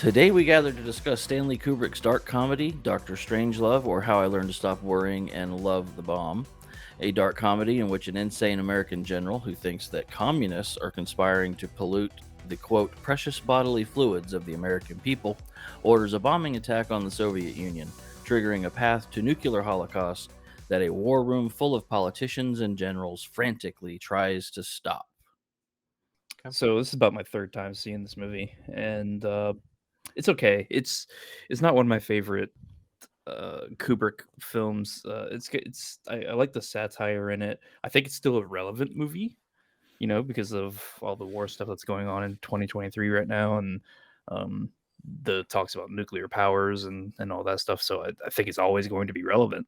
Today we gather to discuss Stanley Kubrick's dark comedy, Dr. Strangelove, or How I Learned to Stop Worrying and Love the Bomb. A dark comedy in which an insane American general who thinks that communists are conspiring to pollute the quote, precious bodily fluids of the American people orders a bombing attack on the Soviet Union, triggering a path to nuclear holocaust that a war room full of politicians and generals frantically tries to stop. Okay. So this is about my third time seeing this movie, and it's okay. It's not one of my favorite Kubrick films. I like the satire in it. I think it's still a relevant movie, because of all the war stuff that's going on in 2023 right now, and um, the talks about nuclear powers and all that stuff. So I think it's always going to be relevant.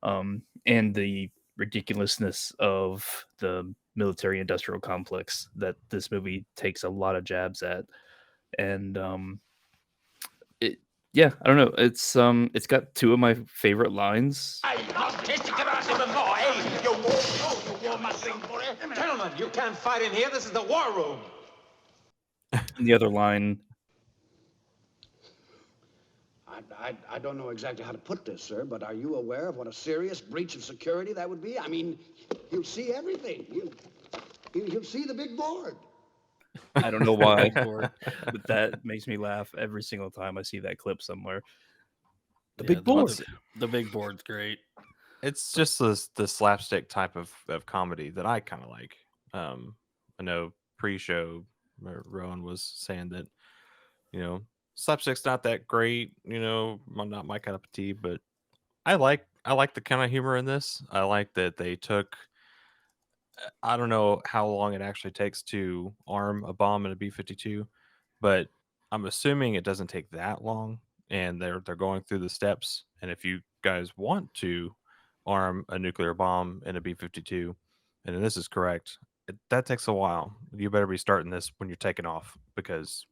And the ridiculousness of the military industrial complex that this movie takes a lot of jabs at. And it yeah, I don't know. It's got two of my favorite lines. Gentlemen, you can't fight in here. This is the war room. And the other line, I don't know exactly how to put this, sir, but are you aware of what a serious breach of security that would be? I mean, you'll see everything. You'll see the big board. I don't know why, but that makes me laugh every single time I see that clip somewhere. The Yeah, big board. The big board's great. It's just the slapstick type of comedy that I kind of like. I know pre-show Rowan was saying that slapstick's not that great. Not my cup of tea, but I like the kind of humor in this. I like that they took. I don't know how long it actually takes to arm a bomb in a B-52, but I'm assuming it doesn't take that long, and they're going through the steps. And if you guys want to arm a nuclear bomb in a B-52, and then this is correct, that takes a while. You better be starting this when you're taking off because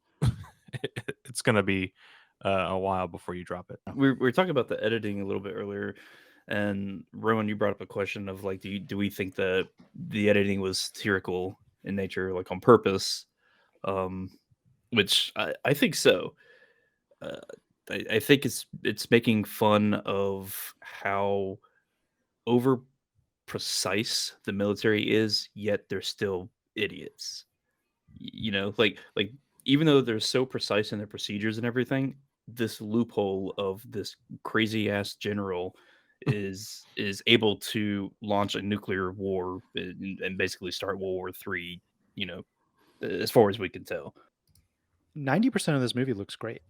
it's going to be a while before you drop it. We were talking about the editing a little bit earlier, and Rowan, you brought up a question of like, do we think that the editing was satirical in nature, like on purpose? Um, which I think so. Uh, I think it's making fun of how over precise the military is, yet they're still idiots. Like even though they're so precise in their procedures and everything, this loophole of this crazy ass general is able to launch a nuclear war and basically start World War III. You know, as far as we can tell. 90% of this movie looks great.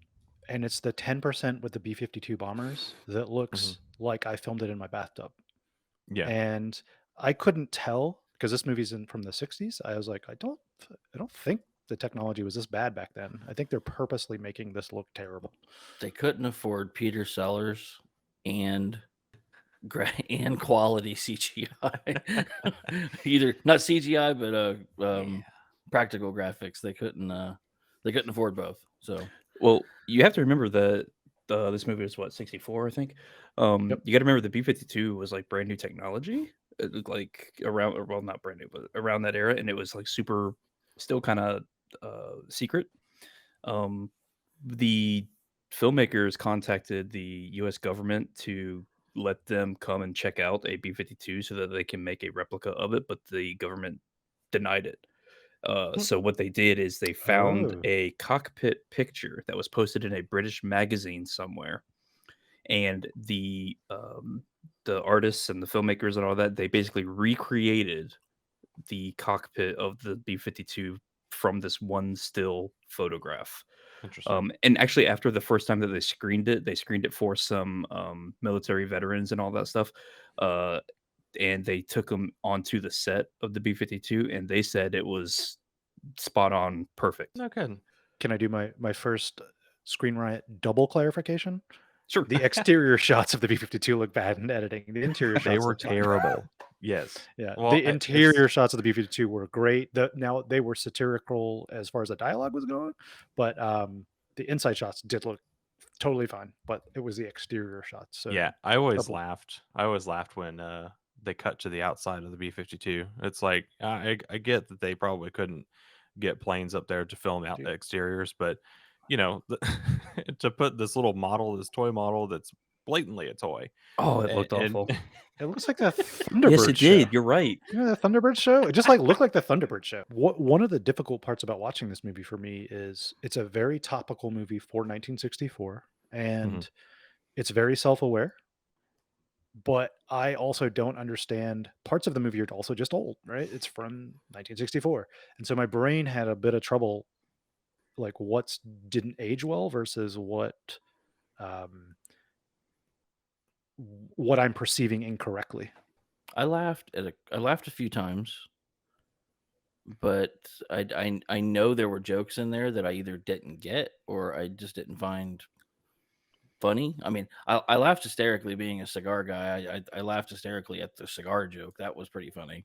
And it's the 10% with the B-52 bombers that looks like I filmed it in my bathtub. Yeah. And I couldn't tell because this movie's from the 60s. I was like, I don't think the technology was this bad back then. I think they're purposely making this look terrible. They couldn't afford Peter Sellers and and quality CGI. Either not CGI, but practical graphics. They couldn't afford both. So Well, you have to remember that this movie is what, 64, I think. Yep. You got to remember the B-52 was like brand new technology, like around, or, well, not brand new, but around that era, and it was like super, still kind of secret. The filmmakers contacted the U.S. government to let them come and check out a B-52 so that they can make a replica of it, but the government denied it. So what they did is they found Oh. a cockpit picture that was posted in a British magazine somewhere, and the artists and the filmmakers and all that, they basically recreated the cockpit of the B-52 from this one still photograph. Interesting. And actually, after the first time that they screened it for some military veterans and all that stuff. And they took them onto the set of the B-52, and they said it was spot on, perfect. No good. Can I do my first Screen Riot double clarification? Sure. The exterior shots of the B-52 look bad in editing. The interior shots They were look fine. terrible. Yes. Yeah, Well, the it's- interior shots of the B-52 were great. Now they were satirical as far as the dialogue was going, but the inside shots did look totally fine. But it was the exterior shots. So Yeah, I always double- laughed. I always laughed when they cut to the outside of the B-52. It's like I get that they probably couldn't get planes up there to film out the exteriors, but you know, to put this little model, this toy model that's blatantly a toy. Oh, it looked And awful. It looks like the Thunderbird Yes, it show. did. You're right. You know the Thunderbird show? It just like looked like the Thunderbird show. One of the difficult parts about watching this movie for me is it's a very topical movie for 1964, and it's very self-aware. But I also don't understand parts of the movie are also just old, right? It's from 1964, and so my brain had a bit of trouble, like what's didn't age well versus um, what I'm perceiving incorrectly. I laughed a few times, but I know there were jokes in there that I either didn't get or I just didn't find funny. I mean, I laughed hysterically being a cigar guy. I laughed hysterically at the cigar joke. That was pretty funny.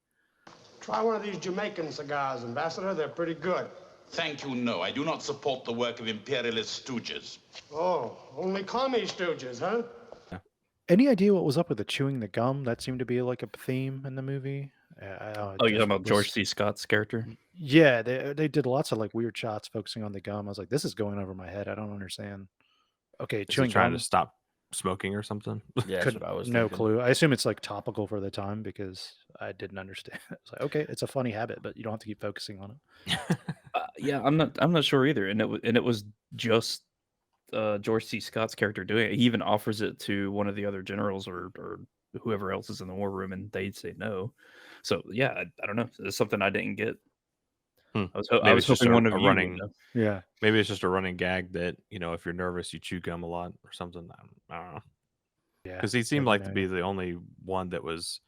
Try one of these Jamaican cigars, Ambassador. They're pretty good. Thank you, no. I do not support the work of imperialist stooges. Oh, only commie stooges, huh? Any idea what was up with the chewing the gum? That seemed to be like a theme in the movie. Oh, you're talking about George C. Scott's character? Yeah, they did lots of like weird shots focusing on the gum. I was like, this is going over my head. I don't understand. Okay, Is he chewing trying gum. to stop smoking or something? Yeah, that's what I was No thinking. clue. I assume it's like topical for the time because I didn't understand. It's like, okay, it's a funny habit, but you don't have to keep focusing on it. Yeah, I'm not sure either. And it was just George C. Scott's character doing it. He even offers it to one of the other generals or whoever else is in the war room, and they'd say no. So yeah, I don't know. It's something I didn't get. I was just hoping one of a you would running. know. Yeah, Maybe it's just a running gag that, you know, if you're nervous, you chew gum a lot or something. I don't know. yeah. Because he seemed maybe like no to be idea. the only one that was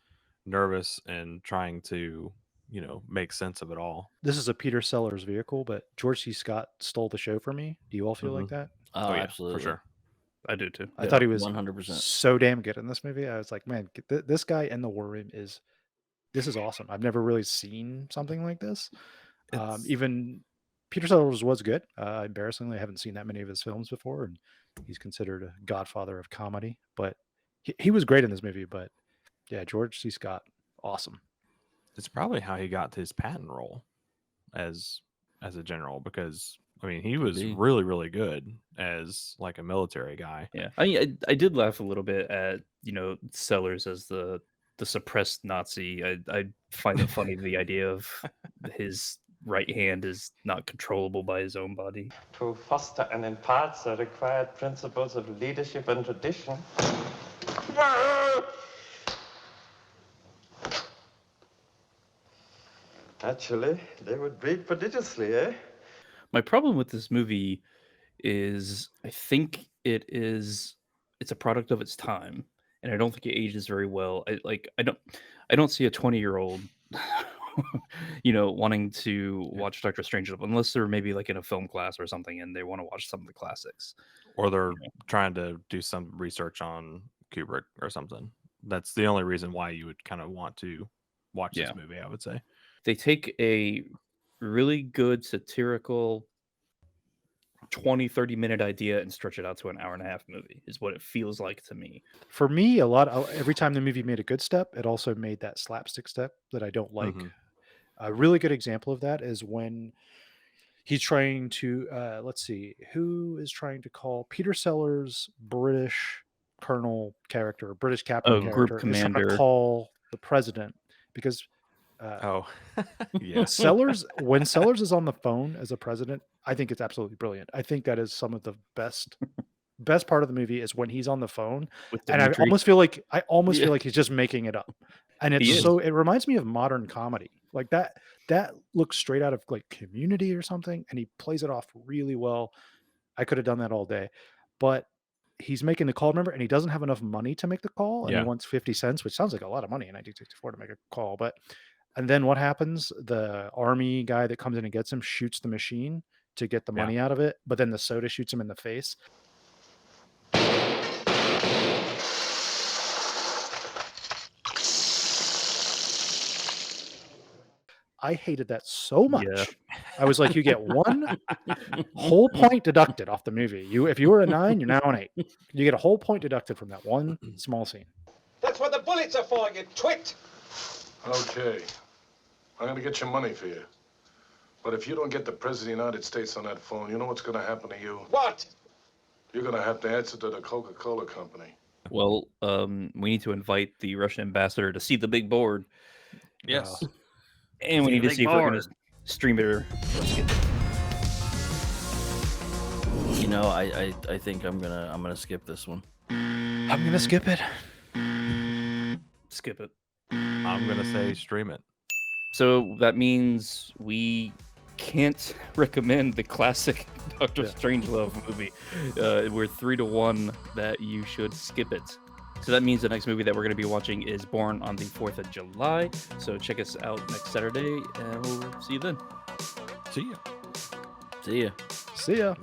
nervous and trying to, you know, make sense of it all. This is a Peter Sellers vehicle, but George C. Scott stole the show for me. Do you all feel like that? Oh, yeah, absolutely. for sure. I do too. I thought he was 100%. so damn good in this movie. I was like, man, this guy in the war room is awesome. I've never really seen something like this. Even Peter Sellers was good. Embarrassingly, I haven't seen that many of his films before, and he's considered a godfather of comedy. But he was great in this movie. But yeah, George C. Scott, awesome. It's probably how he got his patent role as a general, because I mean he was be. really, really good as like a military guy. Yeah, I did laugh a little bit at Sellers as the suppressed Nazi. I find it funny the idea of his right hand is not controllable by his own body. To foster and impart the required principles of leadership and tradition. Actually, they would breed prodigiously, eh? My problem with this movie is I think it's a product of its time, and I don't think it ages very well. I don't see a 20-year-old wanting to watch Doctor Strangelove unless they're maybe like in a film class or something and they want to watch some of the classics. Or they're trying to do some research on Kubrick or something. That's the only reason why you would kind of want to watch this movie, I would say. They take a really good satirical 20-30 minute idea and stretch it out to an hour and a half movie is what it feels like to me. For me, every time the movie made a good step, it also made that slapstick step that I don't like. A really good example of that is when he's trying to let's see, who is trying to call Peter Sellers' British colonel character, British captain character, group is trying commander, to call the president because yeah. Sellers, when Sellers is on the phone as a president, I think it's absolutely brilliant. I think that is some of the best part of the movie is when he's on the phone, and I almost feel like he's just making it up, and it reminds me of modern comedy, like that looks straight out of like Community or something, and he plays it off really well. I could have done that all day, but he's making the call, remember, and he doesn't have enough money to make the call, and he wants 50 cents, which sounds like a lot of money in 1964 to make a call, and then what happens? The army guy that comes in and gets him shoots the machine to get the money out of it, but then the soda shoots him in the face. I hated that so much. Yeah. I was like, you get one whole point deducted off the movie. If you were a 9, you're now an 8. You get a whole point deducted from that one small scene. That's what the bullets are for, you twit. Okay. I'm going to get your money for you. But if you don't get the President of the United States on that phone, you know what's going to happen to you? What? You're going to have to answer to the Coca-Cola company. Well, we need to invite the Russian ambassador to see the big board. Yes. And we need to see if we're going to stream it or skip it. You know, I think I'm gonna skip this one. I'm gonna skip it. Skip it. I'm gonna say stream it. So that means we can't recommend the classic Doctor Strangelove movie. We're 3-1 that you should skip it. So that means the next movie that we're going to be watching is Born on the 4th of July. So check us out next Saturday, and we'll see you then. See ya. See ya. See ya.